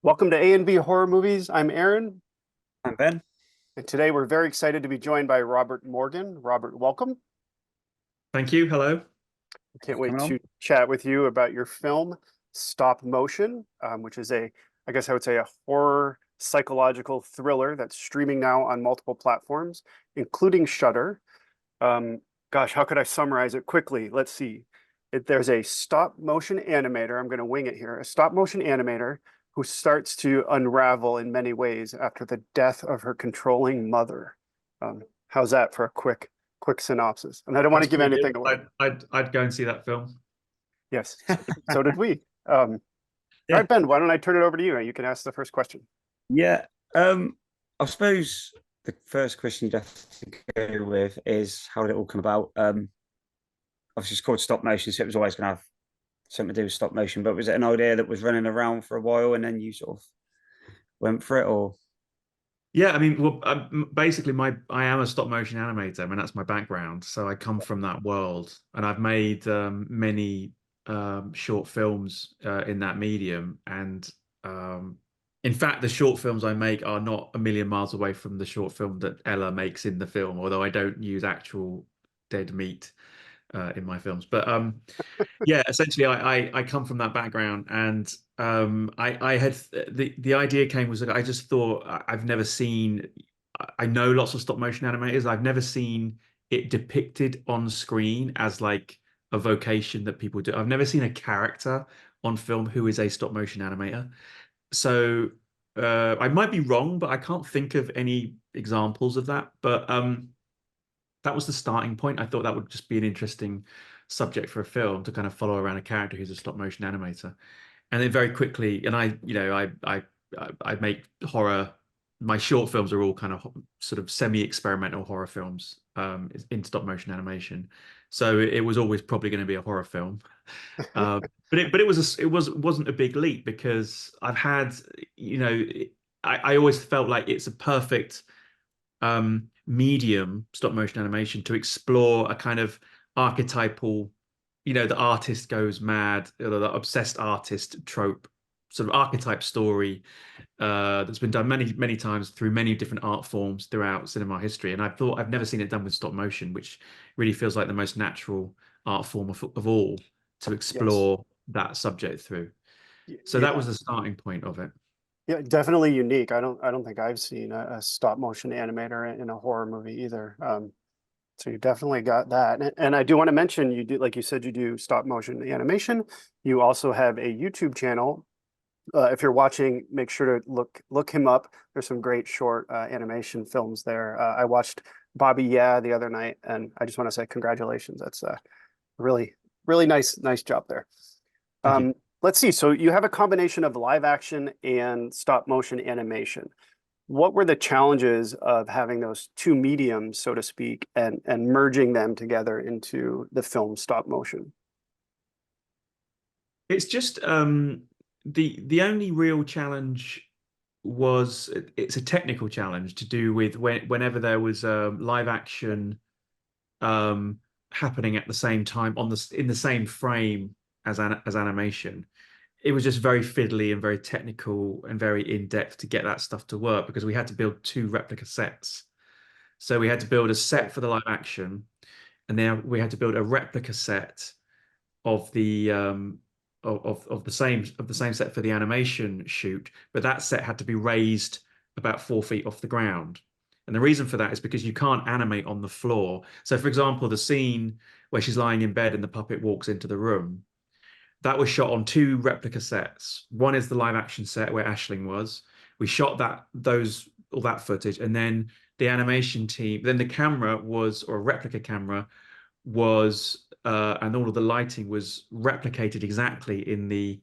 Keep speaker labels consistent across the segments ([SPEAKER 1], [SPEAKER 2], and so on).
[SPEAKER 1] Welcome to A&B Horror Movies. I'm Aaron,
[SPEAKER 2] I'm Ben.
[SPEAKER 1] and today we're very excited to be joined by Robert Morgan. Robert, welcome.
[SPEAKER 3] Thank you. Hello.
[SPEAKER 1] Can't
[SPEAKER 2] Thanks for
[SPEAKER 1] wait
[SPEAKER 2] coming on.
[SPEAKER 1] to chat with you about your film, Stop Motion, which is I guess I would say a horror psychological thriller that's streaming now on multiple platforms, including Shudder. Gosh, how could I summarize it quickly? Let's see. There's a stop motion animator. I'm going to wing it here. A stop motion animator who starts to unravel in many ways after the death of her controlling mother. How's that for a quick synopsis? And I don't want
[SPEAKER 3] That's
[SPEAKER 1] to give
[SPEAKER 3] pretty good.
[SPEAKER 1] anything away.
[SPEAKER 3] I'd go and see that film.
[SPEAKER 1] Yes, so did we. All
[SPEAKER 2] Yeah.
[SPEAKER 1] right, Ben, why don't I turn it over to you? You can ask the first question.
[SPEAKER 2] Yeah. I suppose the first question you'd have to go with is how did it all come about? Obviously it's called stop motion, so it was always gonna have something to do with stop motion, but was it an idea that was running around for a while and then you sort of went for it or
[SPEAKER 3] Yeah, I mean, well, basically, I am a stop motion animator. I mean, that's my background, so I come from that world, and I've made many short films in that medium. And in fact, the short films I make are not a million miles away from the short film that Ella makes in the film, although I don't use actual dead meat in my films. But yeah, essentially, I come from that background, and I had the idea came was that I just thought I've never seen. I know lots of stop motion animators. I've never seen it depicted on screen as like a vocation that people do. I've never seen a character on film who is a stop motion animator. So I might be wrong, but I can't think of any examples of that. But that was the starting point. I thought that would just be an interesting subject for a film to kind of follow around a character who's a stop motion animator. And then very quickly, and I make horror. My short films are all kind of sort of semi-experimental horror films in stop motion animation. So it was always probably going to be a horror film. But it wasn't a big leap because I've had, you know, I always felt like it's a perfect medium, stop motion animation, to explore a kind of archetypal, the artist goes mad, the obsessed artist trope, sort of archetype story that's been done many times through many different art forms throughout cinema history. And I thought I've never seen it done with stop motion, which really feels like the most natural art form of all to
[SPEAKER 1] Yes.
[SPEAKER 3] explore that subject through. So that
[SPEAKER 1] Yeah.
[SPEAKER 3] was the starting point of it.
[SPEAKER 1] Yeah, definitely unique. I don't think I've seen a stop motion animator in a horror movie either. So you definitely got that. And I do want to mention you do, like you said, you do stop motion animation. You also have a YouTube channel. If you're watching, make sure to look him up. There's some great short animation films there. I watched Bobby Yeah the other night, and I just want to say congratulations. That's really really nice job there.
[SPEAKER 3] Thank you.
[SPEAKER 1] Let's see. So you have a combination of live action and stop motion animation. What were the challenges of having those two mediums, so to speak, and merging them together into the film stop motion?
[SPEAKER 3] It's just the only real challenge was it's a technical challenge to do with whenever there was live action um happening at the same time in the same frame as animation. It was just very fiddly and very technical and very in depth to get that stuff to work because we had to build two replica sets. So we had to build a set for the live action, and then we had to build a replica set of the of the same set for the animation shoot, but that set had to be raised about 4 feet off the ground. And the reason for that is because you can't animate on the floor. So, for example, the scene where she's lying in bed and the puppet walks into the room, that was shot on two replica sets. One is the live action set where Ashling was. We shot all that footage, and then the animation team, then the camera was, or a replica camera was and all of the lighting was replicated exactly in the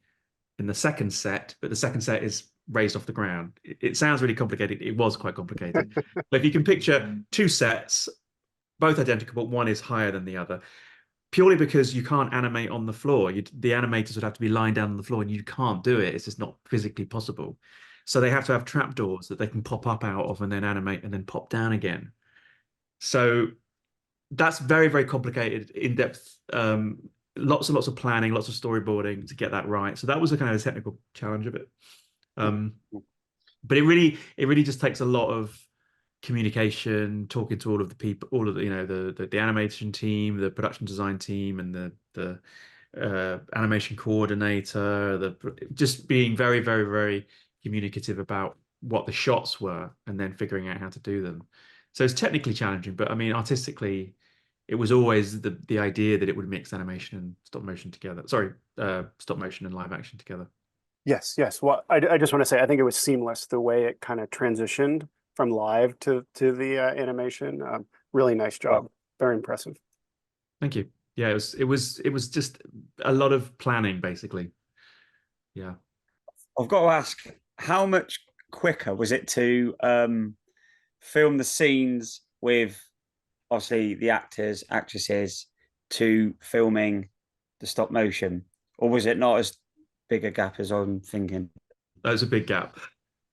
[SPEAKER 3] second set, but the second set is raised off the ground. It sounds really complicated. It was quite complicated. But if you can picture two sets, both identical, but one is higher than the other, purely because you can't animate on the floor. The animators would have to be lying down on the floor, and you can't do it. It's just not physically possible. So they have to have trapdoors that they can pop up out of and then animate and then pop down again. So that's very complicated, in-depth, lots and lots of planning, lots of storyboarding to get that right. So that was a kind of a technical challenge of it. Um, but it really just takes a lot of communication, talking to all of the people, all of the, the animation team, the production design team, and the animation coordinator, just being very, very, very communicative about what the shots were and then figuring out how to do them. So it's technically challenging, but I mean, artistically, it was always the idea that it would mix animation and stop motion together. Sorry, stop motion and live action together.
[SPEAKER 1] Yes, yes. Well, I just want to say I think it was seamless the way it kind of transitioned from live to the animation. Really nice job. Very impressive.
[SPEAKER 3] Thank you. Yeah, it was just a lot of planning, basically. Yeah.
[SPEAKER 2] I've got to ask, how much quicker was it to film the scenes with obviously the actors, actresses, to filming the stop motion? Or was it not as big a gap as I'm thinking?
[SPEAKER 3] That's a big gap.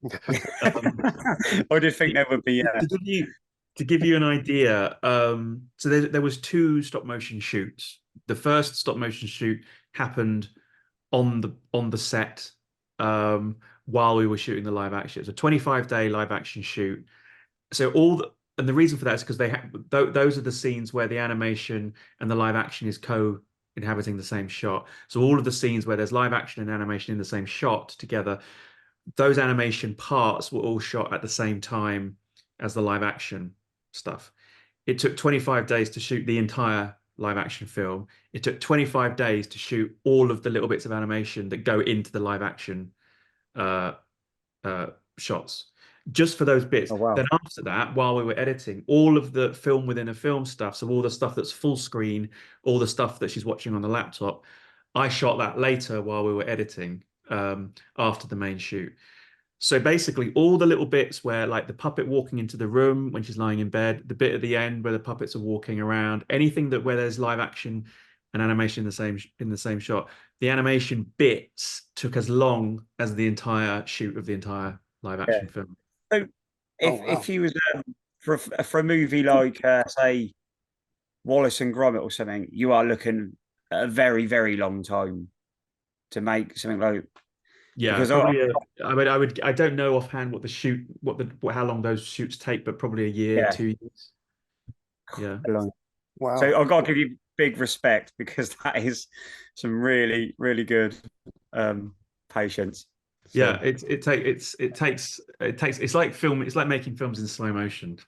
[SPEAKER 2] I did think there would be, yeah.
[SPEAKER 3] To give you an idea, so there was two stop motion shoots. The first stop motion shoot happened on the set while we were shooting the live action. It was a 25-day live action shoot. So and the reason for that is because those are the scenes where the animation and the live action is co-inhabiting the same shot. So all of the scenes where there's live action and animation in the same shot together, those animation parts were all shot at the same time as the live action stuff. It took 25 days to shoot the entire live action film. It took 25 days to shoot all of the little bits of animation that go into the live action shots, just for those bits.
[SPEAKER 2] Oh, wow.
[SPEAKER 3] Then after that, while we were editing, all of the film within a film stuff, so all the stuff that's full screen, all the stuff that she's watching on the laptop, I shot that later while we were editing after the main shoot. So basically, all the little bits where, like, the puppet walking into the room when she's lying in bed, the bit at the end where the puppets are walking around, anything that where there's live action and animation in the same shot, the animation bits took as long as the entire shoot of the entire live action film.
[SPEAKER 2] So if you was for a movie like say Wallace and Gromit or something, you are looking at a very, very long time to make something like.
[SPEAKER 3] Yeah,
[SPEAKER 2] because
[SPEAKER 3] probably. I don't know offhand how long those shoots take, but probably a year, 2 years. Yeah.
[SPEAKER 1] Wow.
[SPEAKER 2] So I've got to give you big respect, because that is some really, really good patience. So,
[SPEAKER 3] yeah, it's like making films in slow motion.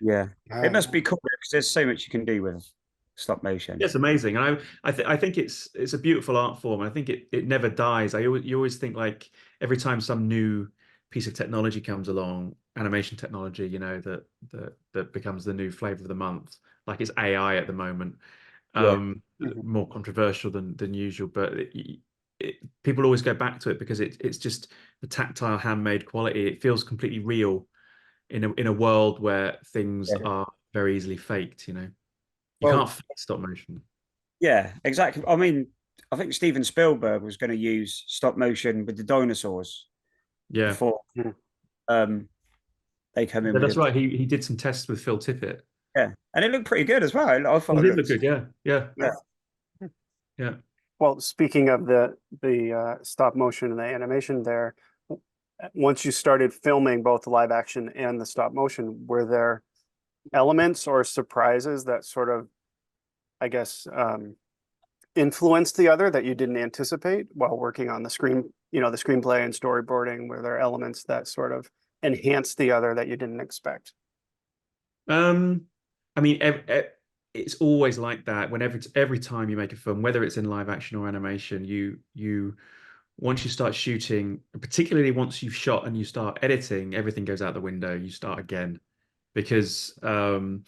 [SPEAKER 2] Yeah, it must be cool because there's so much you can do with stop motion.
[SPEAKER 3] It's amazing, and I think it's a beautiful art form. I think it never dies. You always think, like, every time some new piece of technology comes along, animation technology, that becomes the new flavor of the month. Like, it's AI at the moment, more controversial than usual, but people always go back to it because it's just the tactile, handmade quality. It feels completely real in a world where things are very easily faked. You can't fake stop motion.
[SPEAKER 2] Yeah, exactly. I mean, I think Steven Spielberg was going to use stop motion with the dinosaurs.
[SPEAKER 3] Yeah.
[SPEAKER 2] Before they come in.
[SPEAKER 3] That's right. He did some tests with Phil Tippett.
[SPEAKER 2] Yeah, and it looked pretty good as well. I thought
[SPEAKER 3] it did look good. Yeah.
[SPEAKER 1] Well, speaking of the stop motion and the animation there, once you started filming both the live action and the stop motion, were there elements or surprises that sort of, I guess, influenced the other that you didn't anticipate while working on the screenplay and storyboarding? Were there elements that sort of enhanced the other that you didn't expect?
[SPEAKER 3] I mean, it's always like that. Every time you make a film, whether it's in live action or animation, you once you start shooting, particularly once you've shot and you start editing, everything goes out the window. You start again, because you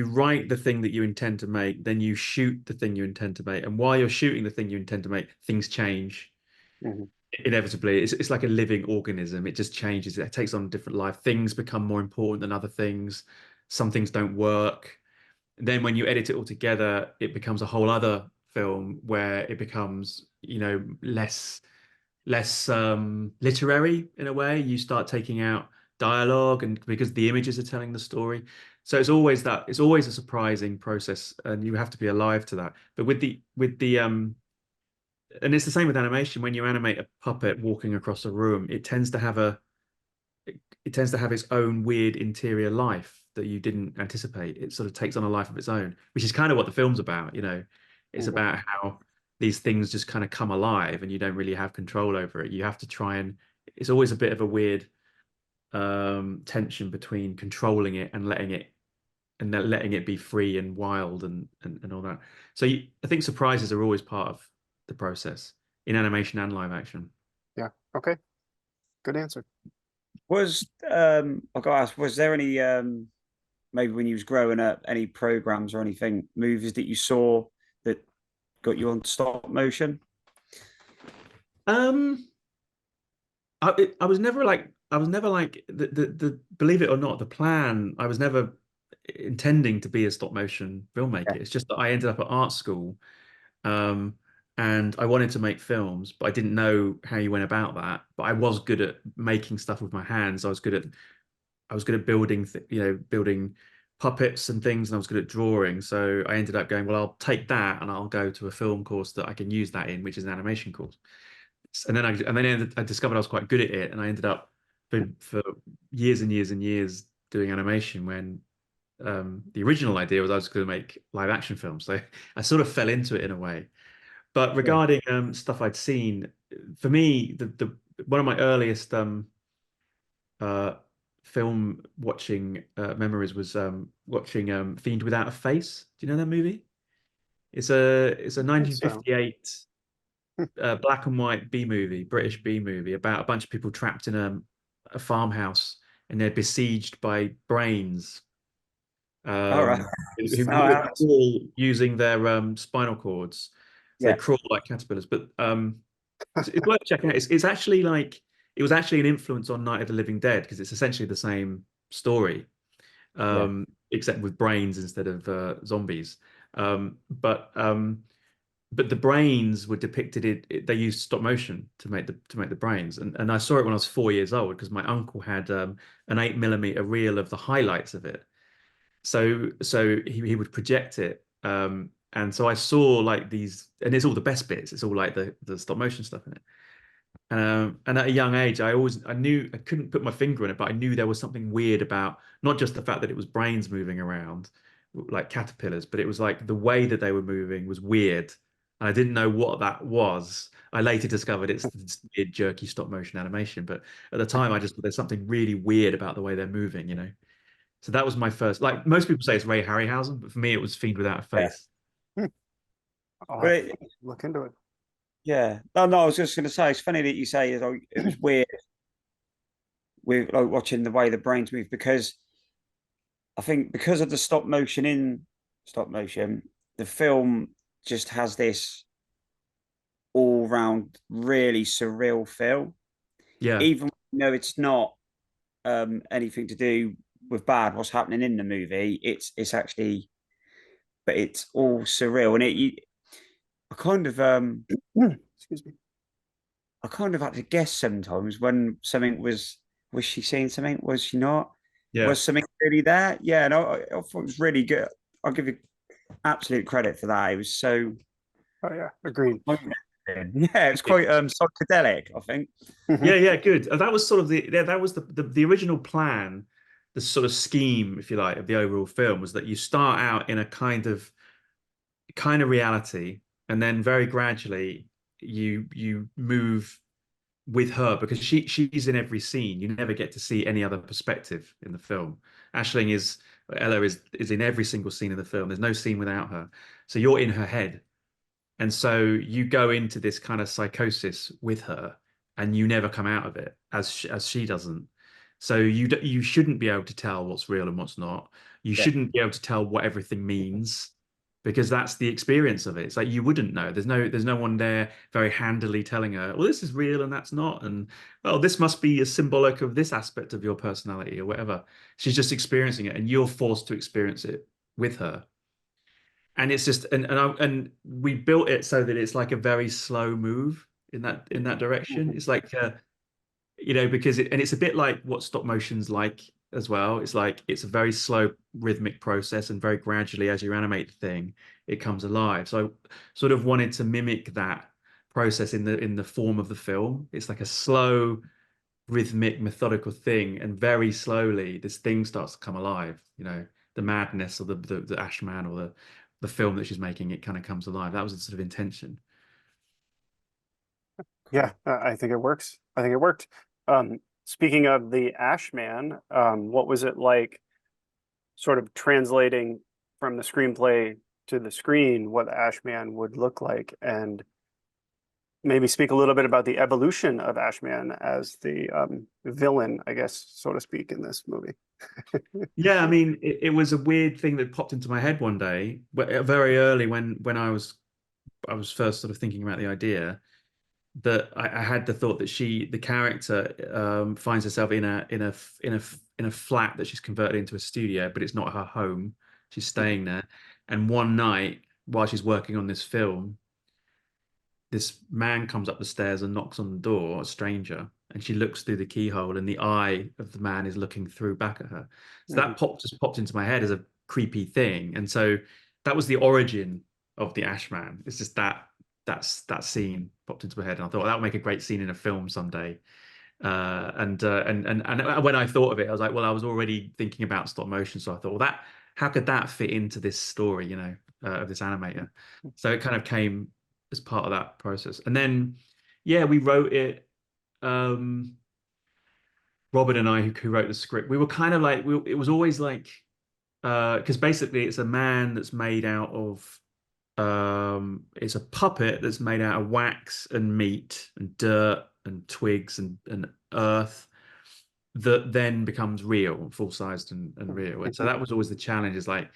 [SPEAKER 3] write the thing that you intend to make, then you shoot the thing you intend to make, and while you're shooting the thing you intend to make, things change. Inevitably. It's like a living organism. It just changes. It takes on a different life. Things become more important than other things. Some things don't work. And then when you edit it all together, it becomes a whole other film where it becomes, less literary in a way. You start taking out dialogue, and because the images are telling the story. So it's always a surprising process, and you have to be alive to that. But with the and it's the same with animation. When you animate a puppet walking across a room, it tends to have its own weird interior life that you didn't anticipate. It sort of takes on a life of its own, which is kind of what the film's about, you know. It's
[SPEAKER 1] Mhm.
[SPEAKER 3] about how these things just kind of come alive and you don't really have control over it. You have to try and it's always a bit of a weird tension between controlling it and letting it be free and wild and all that. So I think surprises are always part of the process in animation and live action.
[SPEAKER 1] Yeah. Okay. Good answer.
[SPEAKER 2] I got to ask, was there any maybe when you was growing up, any programs or anything, movies that you saw that got you on stop motion?
[SPEAKER 3] Um, I was never like the believe it or not, the plan, I was never intending to be a stop motion filmmaker.
[SPEAKER 2] Yeah,
[SPEAKER 3] It's just that I ended up at art school, um, and I wanted to make films, but I didn't know how you went about that. But I was good at making stuff with my hands. I was good at building, building puppets and things, and I was good at drawing. So I ended up going, well, I'll take that and I'll go to a film course that I can use that in, which is an animation course. I discovered I was quite good at it, and I ended up for years and years and years doing animation when the original idea was I was going to make live action films. So I sort of fell into it in a way. But
[SPEAKER 2] yeah.
[SPEAKER 3] regarding stuff I'd seen, for me, the one of my earliest uh, film watching memories was watching Fiend Without a Face. Do you know that movie? It's a
[SPEAKER 1] I think so.
[SPEAKER 3] 1958 black and white B movie, British B movie about a bunch of people trapped in a farmhouse and they're besieged by brains
[SPEAKER 2] All right.
[SPEAKER 3] who
[SPEAKER 2] Oh,
[SPEAKER 3] crawl using their spinal cords. So they
[SPEAKER 2] yeah,
[SPEAKER 3] crawl like caterpillars. But it's worth checking out. It's actually like it was actually an influence on Night of the Living Dead because it's essentially the same story,
[SPEAKER 2] yeah,
[SPEAKER 3] except with brains instead of zombies. Um, but um, but the brains were depicted they used stop motion to make the brains, and I saw it when I was 4 years old because my uncle had an 8mm reel of the highlights of it, so he would project it, and so I saw like these, and it's all the best bits, it's all like the stop motion stuff in it. And at a young age, I knew I couldn't put my finger on it, but I knew there was something weird about not just the fact that it was brains moving around like caterpillars, but it was like the way that they were moving was weird. And I didn't know what that was. I later discovered it's this weird, jerky stop motion animation. But at the time, I just thought there's something really weird about the way they're moving, you know? So that was my first, like most people say it's Ray Harryhausen, but for me, it was Fiend Without a
[SPEAKER 2] yeah.
[SPEAKER 3] Face.
[SPEAKER 1] Hmm. I'll
[SPEAKER 2] But
[SPEAKER 1] have
[SPEAKER 2] it,
[SPEAKER 1] to look into it.
[SPEAKER 2] yeah, no, no. I was just going to say it's funny that you say it was weird with like watching the way the brains move because I think because of the stop motion, the film just has this all round really surreal feel.
[SPEAKER 3] Yeah.
[SPEAKER 2] Even though it's not anything to do with bad what's happening in the movie, it's actually but it's all surreal and I kind of
[SPEAKER 1] Excuse me.
[SPEAKER 2] I kind of had to guess sometimes when something was she seeing something? Was she not?
[SPEAKER 3] Yeah.
[SPEAKER 2] Was something really there? Yeah, and I thought it was really good. I'll give you absolute credit for that. It was so
[SPEAKER 1] Oh yeah, agreed.
[SPEAKER 2] yeah, it was quite psychedelic, I think.
[SPEAKER 3] Yeah, yeah, good. That was sort of that was the original plan, the sort of scheme, if you like, of the overall film was that you start out in a kind of reality, and then very gradually you move with her because she's in every scene. You never get to see any other perspective in the film. Ashling is Ella is in every single scene in the film. There's no scene without her. So you're in her head. And so you go into this kind of psychosis with her, and you never come out of it as she doesn't. So you shouldn't be able to tell what's real and what's not. You
[SPEAKER 2] Yeah,
[SPEAKER 3] shouldn't be able to tell what everything means because that's the experience of it. It's like you wouldn't know. There's no one there very handily telling her, well, this is real and that's not, and well, this must be a symbolic of this aspect of your personality or whatever. She's just experiencing it, and you're forced to experience it with her, and it's just and we built it so that it's like a very slow move in that direction.
[SPEAKER 1] Mhm.
[SPEAKER 3] It's like because and it's a bit like what stop motion's like as well. It's like it's a very slow rhythmic process, and very gradually as you animate the thing, it comes alive. So I sort of wanted to mimic that process in the form of the film. It's like a slow, rhythmic, methodical thing, and very slowly this thing starts to come alive. You know, the madness of the Ashman, or the film that she's making, it kind of comes alive. That was the sort of intention.
[SPEAKER 1] Yeah, I think it works. I think it worked. Speaking of the Ashman, what was it like sort of translating from the screenplay to the screen what Ashman would look like, and maybe speak a little bit about the evolution of Ashman as the villain, I guess, so to speak, in this movie.
[SPEAKER 3] Yeah, I mean, it was a weird thing that popped into my head one day, very early when I was first sort of thinking about the idea, that I had the thought that the character, finds herself in a flat that she's converted into a studio, but it's not her home. She's staying there, and one night while she's working on this film, this man comes up the stairs and knocks on the door, a stranger, and she looks through the keyhole, and the eye of the man is looking through back at her. So that just popped into my head as a creepy thing, and so that was the origin of the Ashman. It's just that scene popped into my head, and I thought, well, that would make a great scene in a film someday. And when I thought of it, I was like, well, I was already thinking about stop motion, so I thought, well, how could that fit into this story, you know, of this animator? So it kind of came as part of that process, and then yeah, we wrote it. Robin and I, who wrote the script, we were kind of like, it was always like, because basically it's a man that's made out of it's a puppet that's made out of wax and meat and dirt and twigs and earth, that then becomes real, full-sized and real. And so that was always the challenge, is like,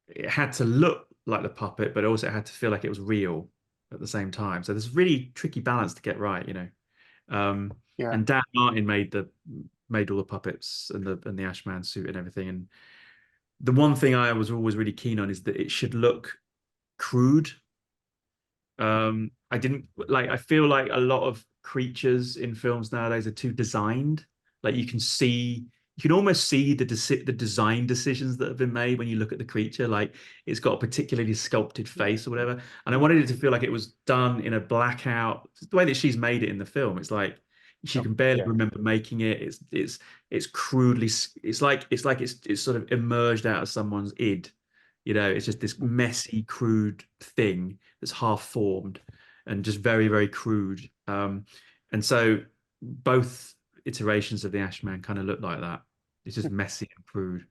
[SPEAKER 3] it had to look like the puppet, but also it had to feel like it was real at the same time. So there's a really tricky balance to get right, you know.
[SPEAKER 1] Yeah.
[SPEAKER 3] And Dan Martin made all the puppets and the Ashman suit and everything. And the one thing I was always really keen on is that it should look crude. I feel like a lot of creatures in films nowadays are too designed. Like you can almost see the design decisions that have been made when you look at the creature. Like it's got a particularly sculpted face or whatever. And I wanted it to feel like it was done in a blackout. The way that she's made it in the film, it's like she can barely remember making it. It's crudely. It's like it's sort of emerged out of someone's id. You know, it's just this messy, crude thing that's half formed and just very, very crude. And so both iterations of the Ashman kind of look like that. It's just messy and crude.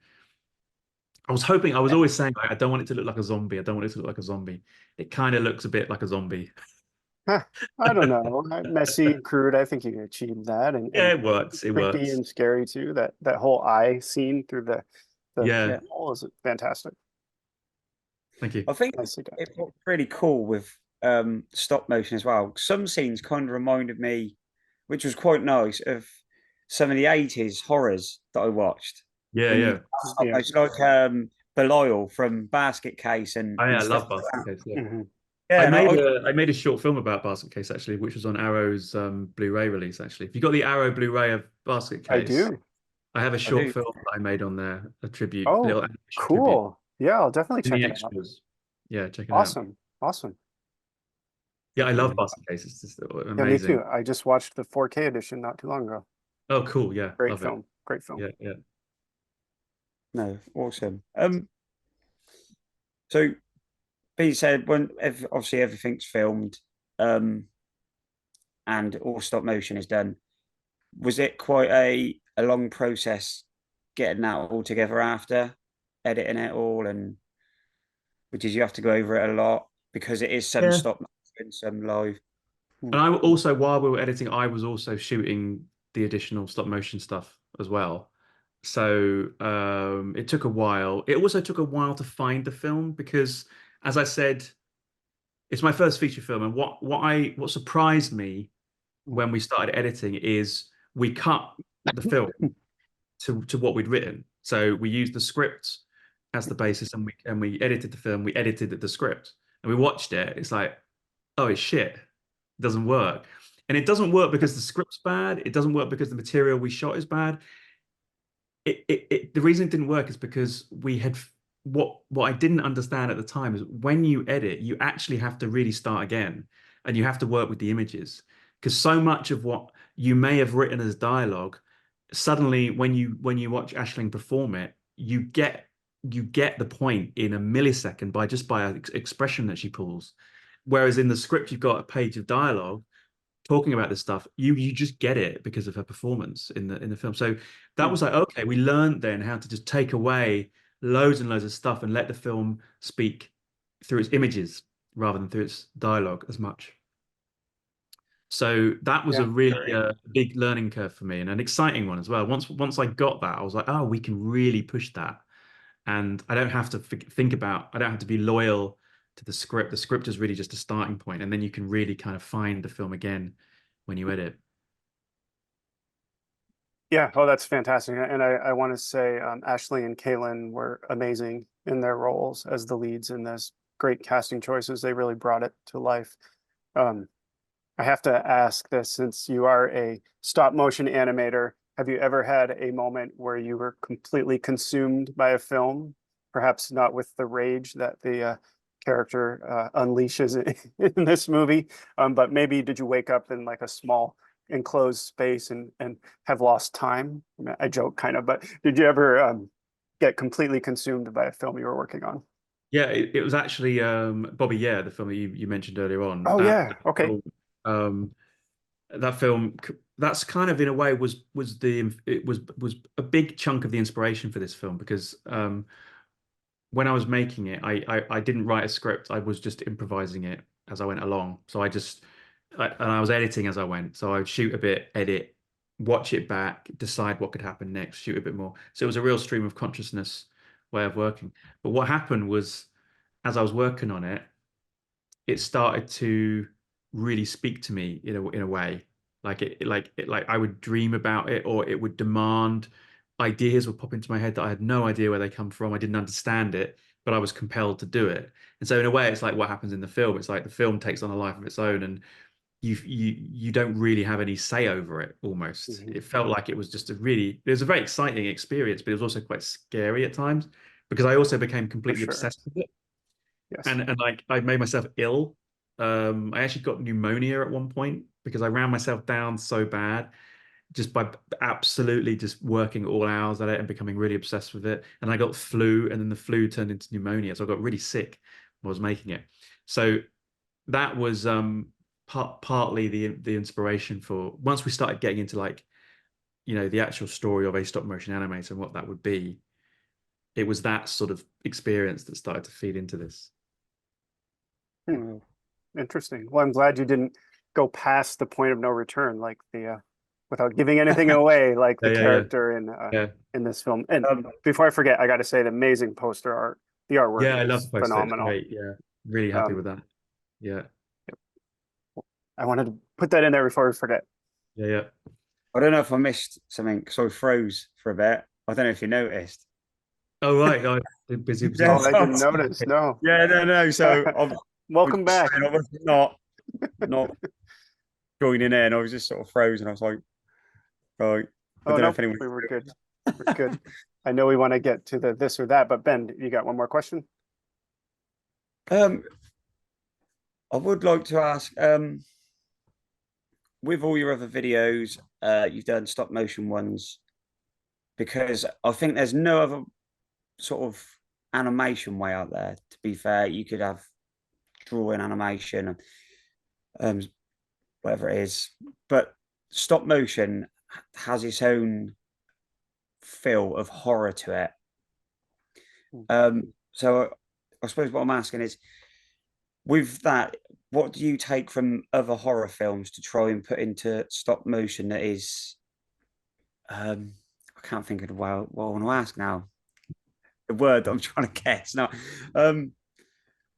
[SPEAKER 3] I was always saying, like, I don't want it to look like a zombie. I don't want it to look like a zombie. It kind of looks a bit like a zombie.
[SPEAKER 1] I don't know. Messy and crude. I think you achieved that,
[SPEAKER 3] Yeah,
[SPEAKER 1] and
[SPEAKER 3] it works. It
[SPEAKER 1] creepy
[SPEAKER 3] works.
[SPEAKER 1] and scary too. That whole eye scene through the
[SPEAKER 3] Yeah.
[SPEAKER 1] pinhole is fantastic.
[SPEAKER 3] Thank you.
[SPEAKER 2] I think
[SPEAKER 1] Nicely done.
[SPEAKER 2] it looked really cool with stop motion as well. Some scenes kind of reminded me, which was quite nice, of some of the 80s horrors that I watched.
[SPEAKER 3] Yeah,
[SPEAKER 2] And
[SPEAKER 3] yeah.
[SPEAKER 2] stop motion, like Belial from Basket Case and
[SPEAKER 3] I
[SPEAKER 2] stuff
[SPEAKER 3] love
[SPEAKER 2] like
[SPEAKER 3] Basket
[SPEAKER 2] that.
[SPEAKER 3] Case. Yeah.
[SPEAKER 1] Mhm.
[SPEAKER 2] Yeah,
[SPEAKER 3] I
[SPEAKER 2] and
[SPEAKER 3] made I made a short film about Basket Case, actually, which was on Arrow's Blu-ray release. Actually, if you got the Arrow Blu-ray of Basket
[SPEAKER 1] I
[SPEAKER 3] Case,
[SPEAKER 1] do.
[SPEAKER 3] I have a
[SPEAKER 2] I
[SPEAKER 3] short
[SPEAKER 2] do.
[SPEAKER 3] film that I made on there, a tribute,
[SPEAKER 1] Oh,
[SPEAKER 3] little animation tribute
[SPEAKER 1] cool. Yeah, I'll definitely
[SPEAKER 3] in
[SPEAKER 1] check
[SPEAKER 3] the
[SPEAKER 1] it out.
[SPEAKER 3] extras. Yeah, check it out.
[SPEAKER 1] Awesome. Awesome.
[SPEAKER 3] Yeah, I love
[SPEAKER 2] Mm.
[SPEAKER 3] Basket Case. It's just
[SPEAKER 1] Yeah, me
[SPEAKER 3] amazing.
[SPEAKER 1] too. I just watched the 4K edition not too long ago.
[SPEAKER 3] Oh, cool. Yeah,
[SPEAKER 1] Great
[SPEAKER 3] love it.
[SPEAKER 1] film. Great film.
[SPEAKER 3] Yeah, yeah.
[SPEAKER 2] No, awesome. So Pete said obviously everything's filmed, and all stop motion is done. Was it quite a long process getting that all together after editing it all, and did you have to go over it a lot because it is some
[SPEAKER 3] Yeah.
[SPEAKER 2] stop motion, some live?
[SPEAKER 3] And I also, while we were editing, I was also shooting the additional stop motion stuff as well. So it took a while. It also took a while to find the film because, as I said, it's my first feature film. And what surprised me when we started editing is we cut the film to what we'd written. So we used the script as the basis, and we edited the film. We edited the script, and we watched it. It's like, oh, it's shit. It doesn't work. And it doesn't work because the script's bad. It doesn't work because the material we shot is bad. The reason it didn't work is because we had what I didn't understand at the time is when you edit, you actually have to really start again and you have to work with the images, because so much of what you may have written as dialogue, suddenly when you watch Aisling perform it, you get the point in a millisecond by an expression that she pulls. Whereas in the script, you've got a page of dialogue talking about this stuff. You just get it because of her performance in the film. So that was like, okay, we learned then how to just take away loads and loads of stuff and let the film speak through its images rather than through its dialogue as much. So that was a really big learning curve for me, and an exciting one as well. Once I got that, I was like, oh, we can really push that, and I don't have to I don't have to be loyal to the script. The script is really just a starting point, and then you can really kind of find the film again when you edit.
[SPEAKER 1] Yeah, oh, that's fantastic. And I want to say Ashley and Kaylin were amazing in their roles as the leads in this. Great casting choices. They really brought it to life. I have to ask this, since you are a stop motion animator, have you ever had a moment where you were completely consumed by a film? Perhaps not with the rage that the character unleashes in this movie, but maybe did you wake up in like a small enclosed space and have lost time? I mean, I joke kind of, but did you ever get completely consumed by a film you were working on?
[SPEAKER 3] Yeah, it was actually Bobby, yeah, the film that you mentioned earlier on.
[SPEAKER 1] Oh yeah, okay.
[SPEAKER 3] Um, that film, that's kind of in a way was a big chunk of the inspiration for this film, because when I was making it, I didn't write a script. I was just improvising it as I went along. So and I was editing as I went. So I'd shoot a bit, edit, watch it back, decide what could happen next, shoot a bit more. So it was a real stream of consciousness way of working. But what happened was, as I was working on it, it started to really speak to me in a way. Like I would dream about it, or it would demand. Ideas would pop into my head that I had no idea where they come from. I didn't understand it, but I was compelled to do it. And so in a way, it's like what happens in the film. It's like the film takes on a life of its own, and you don't really have any say over it almost. It felt like it was just it was a very exciting experience, but it was also quite scary at times, because I also became
[SPEAKER 1] For
[SPEAKER 3] completely
[SPEAKER 1] sure.
[SPEAKER 3] obsessed with it.
[SPEAKER 1] Yes.
[SPEAKER 3] And like I made myself ill. I actually got pneumonia at one point because I ran myself down so bad, just by absolutely just working all hours at it and becoming really obsessed with it. And I got flu, and then the flu turned into pneumonia. So I got really sick while I was making it. So that was partly the inspiration for, once we started getting into like, the actual story of a stop motion animator and what that would be. It was that sort of experience that started to feed into this.
[SPEAKER 1] Interesting. Well, I'm glad you didn't go past the point of no return, like without giving anything away, like the
[SPEAKER 3] Yeah,
[SPEAKER 1] character
[SPEAKER 3] yeah.
[SPEAKER 1] in this film. And before I forget, I got to say the amazing poster art. The artwork
[SPEAKER 3] Yeah, I love
[SPEAKER 1] is
[SPEAKER 3] the poster. It's
[SPEAKER 1] phenomenal.
[SPEAKER 3] great. Yeah, really happy with
[SPEAKER 1] Um,
[SPEAKER 3] that. Yeah,
[SPEAKER 1] I wanted to put that in there before we forget.
[SPEAKER 3] yeah.
[SPEAKER 2] I don't know if I missed something because I froze for a bit. I don't know if you noticed.
[SPEAKER 3] Oh right, I've been busy.
[SPEAKER 2] Yeah,
[SPEAKER 1] Oh, I didn't notice. No.
[SPEAKER 2] yeah, no. So I was
[SPEAKER 1] Welcome back.
[SPEAKER 2] I was not joining in. I was just sort of frozen. I was like, right. I
[SPEAKER 1] Oh
[SPEAKER 2] don't know
[SPEAKER 1] no,
[SPEAKER 2] if anyone.
[SPEAKER 1] we were good. We're good. I know we want to get to the this or that, but Ben, you got one more question?
[SPEAKER 2] Um, I would like to ask, with all your other videos, you've done stop motion ones, because I think there's no other sort of animation way out there. To be fair, you could have drawing animation, um, whatever it is, but stop motion has its own feel of horror to it. So I suppose what I'm asking is, with that, what do you take from other horror films to try and put into stop motion that is, I can't think of what I want to ask now. The word that I'm trying to guess now.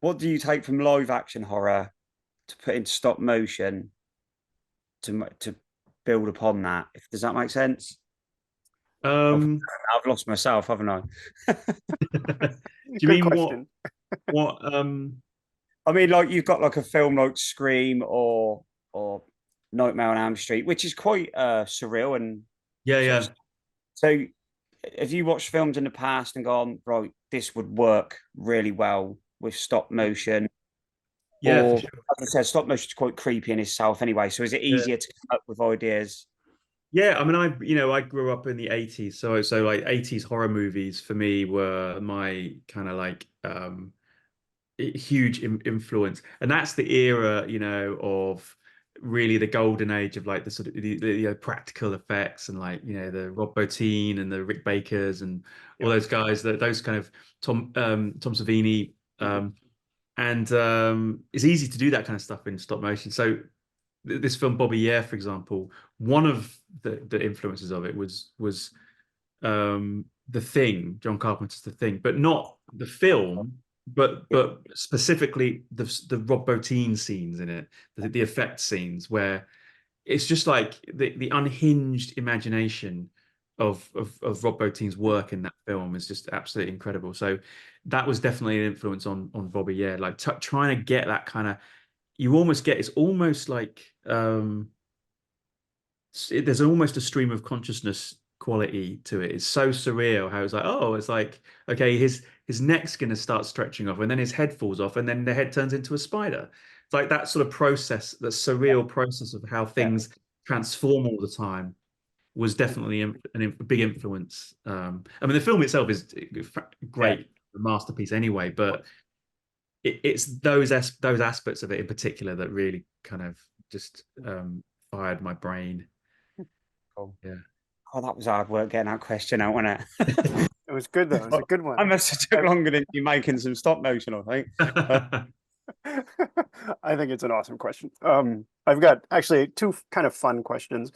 [SPEAKER 2] What do you take from live action horror to put into stop motion to build upon that? Does that make sense? I've lost myself, haven't I?
[SPEAKER 3] Do you
[SPEAKER 1] Good
[SPEAKER 3] mean
[SPEAKER 1] question.
[SPEAKER 3] what?
[SPEAKER 2] I mean, like you've got like a film like Scream or Nightmare on Elm Street, which is quite surreal and
[SPEAKER 3] Yeah.
[SPEAKER 2] So, have you watched films in the past and gone, right, this would work really well with stop motion?
[SPEAKER 3] Yeah, for
[SPEAKER 2] Or,
[SPEAKER 3] sure.
[SPEAKER 2] as I said, stop motion is quite creepy in itself anyway. So is it
[SPEAKER 3] Yeah.
[SPEAKER 2] easier to come up with ideas?
[SPEAKER 3] Yeah, I mean, I grew up in the 80s, so like 80s horror movies for me were my kind of like huge influence, and that's the era, of really the golden age of like the sort of the practical effects and like the Rob Bottin and the Rick Bakers and all
[SPEAKER 1] Yep.
[SPEAKER 3] those guys, that those kind of Tom Savini,
[SPEAKER 1] Mhm.
[SPEAKER 3] and it's easy to do that kind of stuff in stop motion. So this film Bobby Yeah, for example, one of the influences of it was The Thing, John Carpenter's The Thing, but not the film,
[SPEAKER 2] Yeah.
[SPEAKER 3] but specifically the Rob Bottin scenes in it, the effect scenes where it's just like the unhinged imagination of Rob Bottin's work in that film is just absolutely incredible. So that was definitely an influence on Bobby. Yeah, like trying to get that kind of, you almost get, it's almost like there's almost a stream of consciousness quality to it. It's so surreal how it's like, oh, it's like, okay, his neck's gonna start stretching off, and then his head falls off, and then the head turns into a spider. It's like that sort of process, that surreal process of how
[SPEAKER 1] Yeah.
[SPEAKER 3] things transform all the time was definitely a big influence. I mean, the film itself is
[SPEAKER 1] Yeah.
[SPEAKER 3] great, a masterpiece anyway, but it's those aspects of it in particular that really kind of just fired my brain.
[SPEAKER 2] Cool.
[SPEAKER 3] Yeah.
[SPEAKER 2] Oh, that was hard work getting that question out, wasn't it?
[SPEAKER 1] It was good though. It was a good
[SPEAKER 2] I
[SPEAKER 1] one.
[SPEAKER 2] must have took longer than you making some stop motion, I think.
[SPEAKER 1] I think it's an awesome question. I've got actually two kind of fun questions.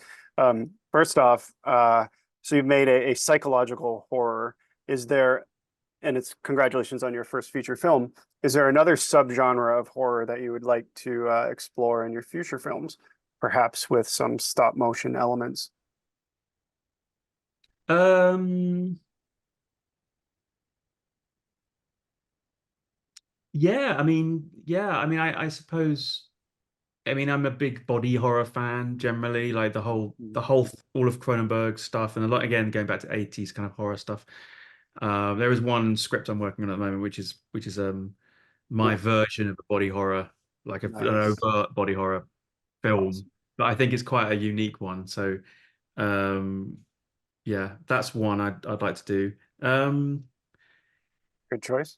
[SPEAKER 1] First off, so you've made a psychological horror. Is there, and it's congratulations on your first feature film. Is there another subgenre of horror that you would like to explore in your future films, perhaps with some stop motion elements?
[SPEAKER 3] Um, I suppose, I mean, I'm a big body horror fan generally, like all of Cronenberg stuff, and a lot, again, going back to 80s kind of horror stuff. There is one script I'm working on at the moment, which is my
[SPEAKER 1] Cool.
[SPEAKER 3] version of a body horror, like an
[SPEAKER 1] Nice.
[SPEAKER 3] overt body horror film,
[SPEAKER 1] Awesome.
[SPEAKER 3] but I think it's quite a unique one. So, um, yeah, that's one I'd like to do.
[SPEAKER 1] Good choice.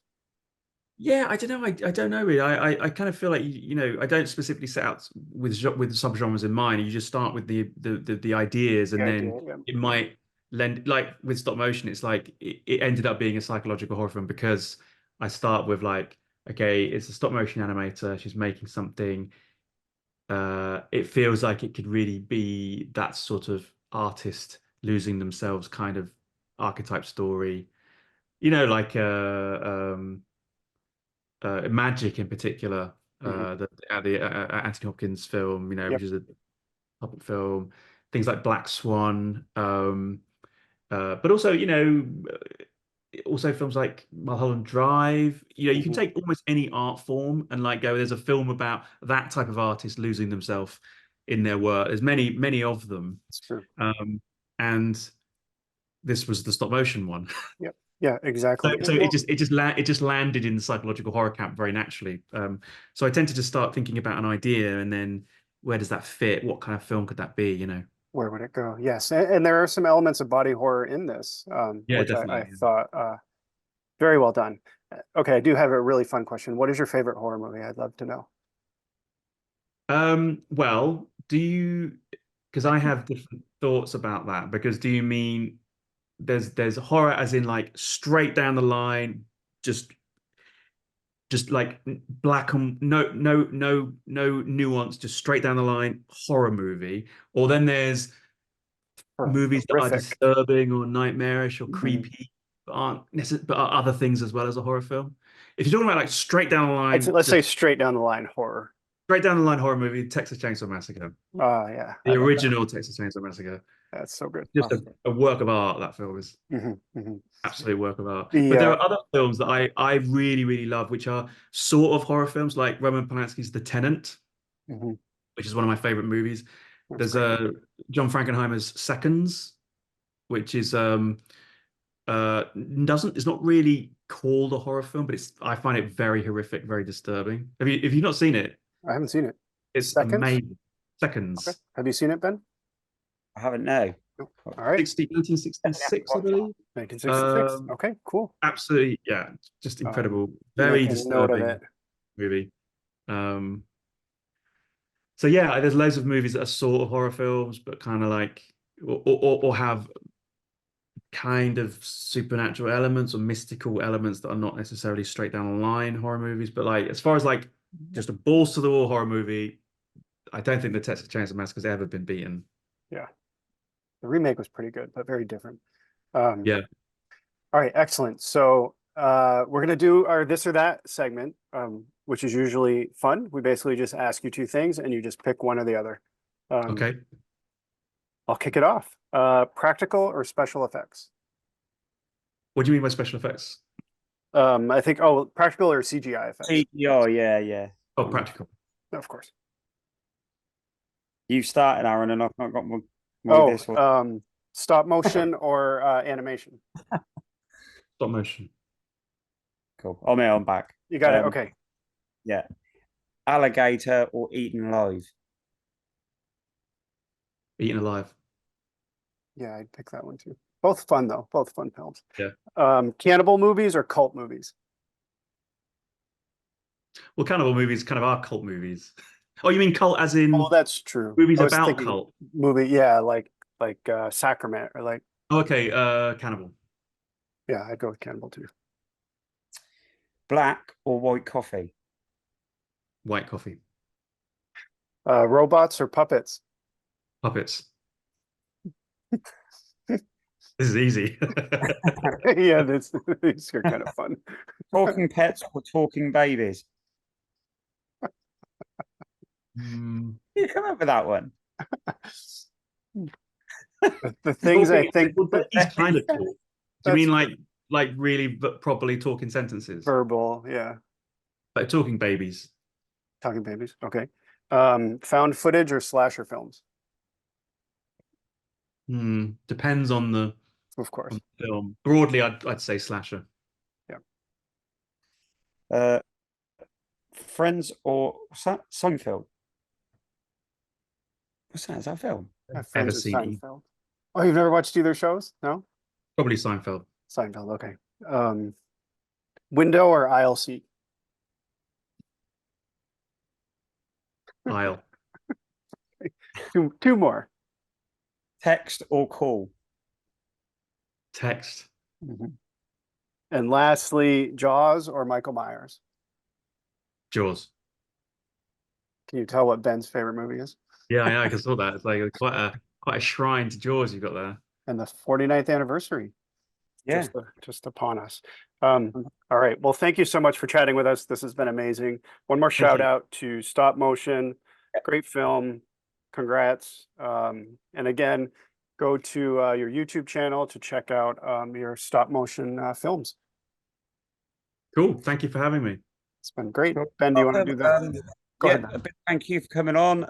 [SPEAKER 3] Yeah, I don't know. I don't know really. I kind of feel like I don't specifically set out with subgenres in mind. You just start with the ideas,
[SPEAKER 1] The
[SPEAKER 3] and
[SPEAKER 1] idea.
[SPEAKER 3] then
[SPEAKER 1] Yeah.
[SPEAKER 3] it might lend, like with stop motion. It's like it ended up being a psychological horror film because I start with like, okay, it's a stop motion animator. She's making something. It feels like it could really be that sort of artist losing themselves kind of archetype story. Like Magic in particular,
[SPEAKER 1] Mhm.
[SPEAKER 3] the Anthony Hopkins film,
[SPEAKER 1] Yep.
[SPEAKER 3] which is a puppet film. Things like Black Swan, but also, also films like Mulholland Drive. You can
[SPEAKER 1] Mhm.
[SPEAKER 3] take almost any art form and like go, there's a film about that type of artist losing themselves in their work. There's many, many of them.
[SPEAKER 1] It's true.
[SPEAKER 3] And this was the stop motion one.
[SPEAKER 1] Yep. Yeah,
[SPEAKER 3] So,
[SPEAKER 1] exactly.
[SPEAKER 3] so it
[SPEAKER 1] Well,
[SPEAKER 3] just landed in the psychological horror camp very naturally. So I tend to just start thinking about an idea, and then where does that fit? What kind of film could that be?
[SPEAKER 1] where would it go? Yes. And there are some elements of body horror in this,
[SPEAKER 3] Yeah,
[SPEAKER 1] which I
[SPEAKER 3] definitely.
[SPEAKER 1] thought very well done. Okay, I do have a really fun question. What is your favorite horror movie? I'd love to know.
[SPEAKER 3] Well, do you? Because I have different thoughts about that. Because do you mean there's horror as in like straight down the line, just just like black and no nuance, just straight down the line horror movie, or then there's movies that are
[SPEAKER 1] Horrific.
[SPEAKER 3] disturbing or nightmarish or
[SPEAKER 1] Mhm.
[SPEAKER 3] creepy, but aren't necessarily, but are other things as well as a horror film. If you're talking about like straight down the
[SPEAKER 1] I'd say,
[SPEAKER 3] line,
[SPEAKER 1] let's say
[SPEAKER 3] just
[SPEAKER 1] straight down the line horror.
[SPEAKER 3] straight down the line horror movie, Texas Chainsaw Massacre,
[SPEAKER 1] Yeah, I
[SPEAKER 3] the
[SPEAKER 1] love that.
[SPEAKER 3] original Texas Chainsaw Massacre,
[SPEAKER 1] That's so good.
[SPEAKER 3] just a work of art. That film is
[SPEAKER 1] Hmm.
[SPEAKER 3] absolute work of art.
[SPEAKER 1] The
[SPEAKER 3] But there are other films that I really really love, which are sort of horror films, like Roman Polanski's The Tenant,
[SPEAKER 1] mhm,
[SPEAKER 3] which is one of my favorite movies.
[SPEAKER 1] that's
[SPEAKER 3] There's
[SPEAKER 1] great.
[SPEAKER 3] John Frankenheimer's Seconds, which is doesn't it's not really called a horror film, but I find it very horrific, very disturbing. Have you not seen it?
[SPEAKER 1] I haven't seen it.
[SPEAKER 3] It's
[SPEAKER 1] Seconds?
[SPEAKER 3] amazing.
[SPEAKER 1] Okay.
[SPEAKER 3] Seconds.
[SPEAKER 1] Have you seen it, Ben?
[SPEAKER 2] I haven't know.
[SPEAKER 1] No. All right.
[SPEAKER 3] 1966, I believe.
[SPEAKER 1] 1966. Okay, cool.
[SPEAKER 3] Absolutely, yeah, just incredible.
[SPEAKER 1] Make
[SPEAKER 3] Very
[SPEAKER 1] a note of
[SPEAKER 3] disturbing
[SPEAKER 1] it.
[SPEAKER 3] movie. So yeah, there's loads of movies that are sort of horror films, but kind of like or have kind of supernatural elements or mystical elements that are not necessarily straight down the line horror movies. But like as far as like just a balls to the wall horror movie, I don't think the Texas Chainsaw Massacre's ever been beaten.
[SPEAKER 1] Yeah. The remake was pretty good, but very different.
[SPEAKER 3] Yeah.
[SPEAKER 1] All right, excellent. So we're gonna do our this or that segment, which is usually fun. We basically just ask you two things and you just pick one or the other.
[SPEAKER 3] Okay.
[SPEAKER 1] I'll kick it off. Practical or special effects?
[SPEAKER 3] What do you mean by special effects?
[SPEAKER 1] I think, practical or CGI effects?
[SPEAKER 2] CGI, yeah.
[SPEAKER 3] Oh, practical.
[SPEAKER 1] Of course.
[SPEAKER 2] You started, Aaron, and I've not got more this one.
[SPEAKER 1] Stop motion or animation?
[SPEAKER 3] Stop motion.
[SPEAKER 2] Cool. I'm back.
[SPEAKER 1] You got it. Okay.
[SPEAKER 2] Yeah. Alligator or eaten alive?
[SPEAKER 3] Eaten alive.
[SPEAKER 1] Yeah, I'd pick that one too. Both fun though. Both fun films.
[SPEAKER 3] Yeah.
[SPEAKER 1] Cannibal movies or cult movies?
[SPEAKER 3] Well, cannibal movies kind of are cult movies. Oh, you mean cult as in
[SPEAKER 1] Oh, that's true.
[SPEAKER 3] movies
[SPEAKER 1] I was
[SPEAKER 3] about
[SPEAKER 1] thinking
[SPEAKER 3] cult?
[SPEAKER 1] movie, yeah, like Sacrament or like,
[SPEAKER 3] Oh, okay, cannibal.
[SPEAKER 1] yeah, I'd go with Cannibal too.
[SPEAKER 2] Black or white coffee?
[SPEAKER 3] White coffee.
[SPEAKER 1] Robots or puppets?
[SPEAKER 3] Puppets. This is easy.
[SPEAKER 1] Yeah, these are kind of fun.
[SPEAKER 2] Talking pets or talking babies? You come up with that one.
[SPEAKER 1] The things I think
[SPEAKER 3] He's kind of cool. Do you mean like really but properly talking sentences?
[SPEAKER 1] verbal, yeah.
[SPEAKER 3] Like talking babies.
[SPEAKER 1] Talking babies. Okay. Found footage or slasher films?
[SPEAKER 3] Depends on the
[SPEAKER 1] Of course.
[SPEAKER 3] film. Broadly, I'd say slasher.
[SPEAKER 2] Yeah. Friends or what's that? Seinfeld. What's that? Is that a film?
[SPEAKER 1] Friends with
[SPEAKER 3] seen it.
[SPEAKER 1] Seinfeld. Oh, you've never watched either shows? No?
[SPEAKER 3] Probably Seinfeld.
[SPEAKER 1] Seinfeld, okay. Window or aisle seat?
[SPEAKER 3] Aisle.
[SPEAKER 1] Two more.
[SPEAKER 2] Text or call?
[SPEAKER 3] Text.
[SPEAKER 1] And lastly, Jaws or Michael Myers?
[SPEAKER 3] Jaws.
[SPEAKER 1] Can you tell what Ben's favorite movie is?
[SPEAKER 3] Yeah, I can saw that. It's like quite a shrine to Jaws you've got there.
[SPEAKER 1] And the 49th anniversary.
[SPEAKER 2] Yeah.
[SPEAKER 1] Just upon us. All right. Well, thank you so much for chatting with us. This has been amazing. One more shout out to Stop Motion. Great film. Congrats. And again, go to your YouTube channel to check out your stop motion films.
[SPEAKER 3] Cool. Thank you for having me.
[SPEAKER 1] It's been great. Ben, do you want to do that? Go ahead.
[SPEAKER 2] A big thank you for coming on.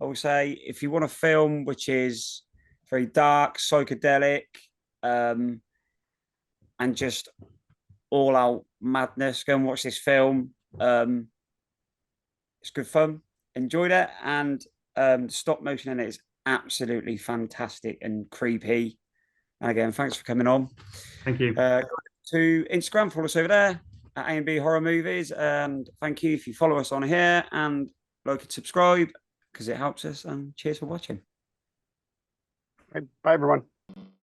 [SPEAKER 2] I will say, if you want a film which is very dark, psychedelic, and just all out madness, go and watch this film. It's good fun. Enjoyed it, and stop motion in it is absolutely fantastic and creepy. And again, thanks for coming on.
[SPEAKER 3] Thank you.
[SPEAKER 2] To Instagram, follow us over there at A&B Horror Movies, and thank you if you follow us on here and like and subscribe because it helps us. And cheers for watching.
[SPEAKER 1] Bye, everyone.